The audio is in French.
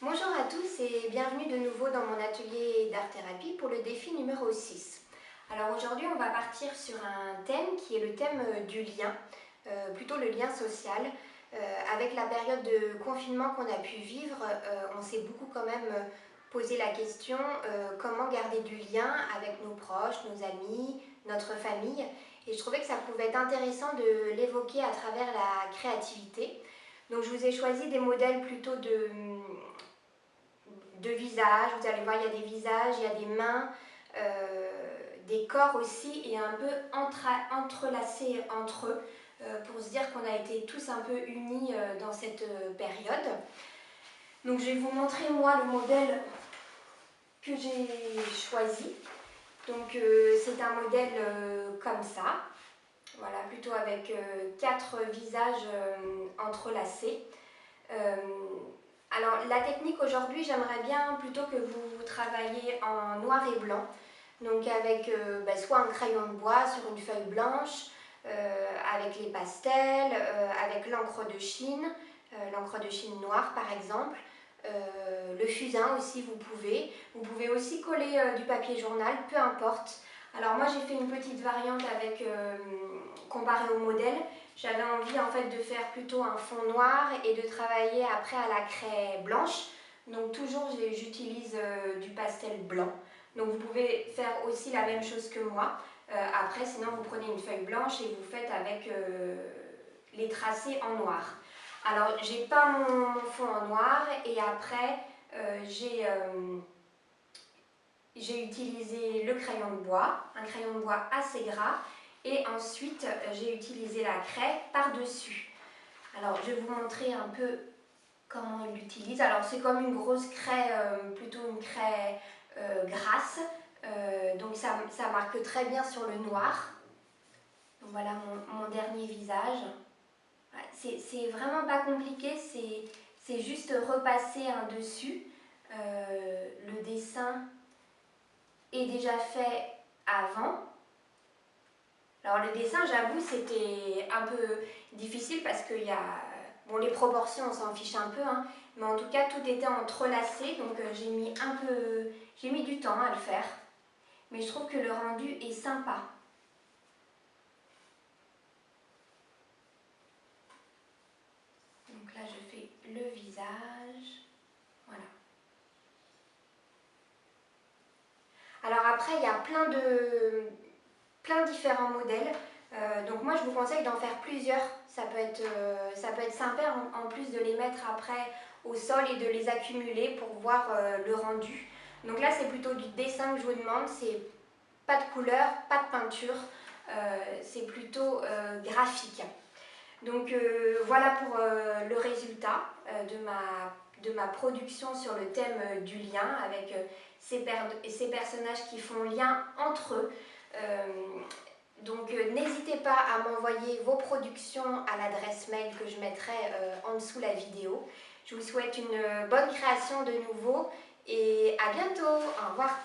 Bonjour à tous et bienvenue de nouveau dans mon atelier d'art-thérapie pour le défi numéro 6. Alors aujourd'hui on va partir sur un thème qui est le thème du lien, plutôt le lien social. Avec la période de confinement qu'on a pu vivre, on s'est beaucoup quand même posé la question comment garder du lien avec nos proches, nos amis, notre famille. Et je trouvais que ça pouvait être intéressant de l'évoquer à travers la créativité. Donc je vous ai choisi des modèles plutôt de visages. Vous allez voir, il y a des visages, il y a des mains, des corps aussi, et un peu entrelacés entre eux, pour se dire qu'on a été tous un peu unis dans cette période. Donc je vais vous montrer moi le modèle que j'ai choisi. Donc c'est un modèle comme ça, voilà, plutôt avec 4 visages entrelacés. Alors la technique aujourd'hui, j'aimerais bien plutôt que vous travailliez en noir et blanc, donc avec soit un crayon de bois sur une feuille blanche, avec les pastels, avec l'encre de Chine noire par exemple, le fusain aussi vous pouvez aussi coller du papier journal, peu importe. Alors moi j'ai fait une petite variante avec, comparé au modèle. J'avais envie en fait de faire plutôt un fond noir et de travailler après à la craie blanche. Donc toujours j'utilise du pastel blanc. Donc vous pouvez faire aussi la même chose que moi. Après sinon vous prenez une feuille blanche et vous faites avec les tracés en noir. Alors j'ai pas mon fond en noir et après j'ai utilisé le crayon de bois, un crayon de bois assez gras, et ensuite j'ai utilisé la craie par-dessus. Alors je vais vous montrer un peu comment il l'utilise. Alors c'est comme une grosse craie, plutôt une craie grasse, donc ça marque très bien sur le noir. Donc voilà mon dernier visage. C'est vraiment pas compliqué, c'est juste repasser un dessus. Le dessin est déjà fait avant. Alors le dessin, j'avoue, c'était un peu difficile parce que bon, les proportions, on s'en fiche un peu, hein, mais en tout cas, tout était entrelacé, donc j'ai mis du temps à le faire. Mais je trouve que le rendu est sympa. Donc là, je fais le visage. Voilà. Alors après, il y a plein de différents modèles. Donc moi, je vous conseille d'en faire plusieurs. Ça peut être sympa en plus de les mettre après au sol et de les accumuler pour voir le rendu. Donc là, c'est plutôt du dessin que je vous demande. C'est pas de couleur, pas de peinture. C'est plutôt graphique. Donc voilà pour le résultat de ma production sur le thème du lien, avec ces personnages qui font lien entre eux. Donc n'hésitez pas à m'envoyer vos productions à l'adresse mail que je mettrai en dessous la vidéo. Je vous souhaite une bonne création de nouveau et à bientôt. Au revoir.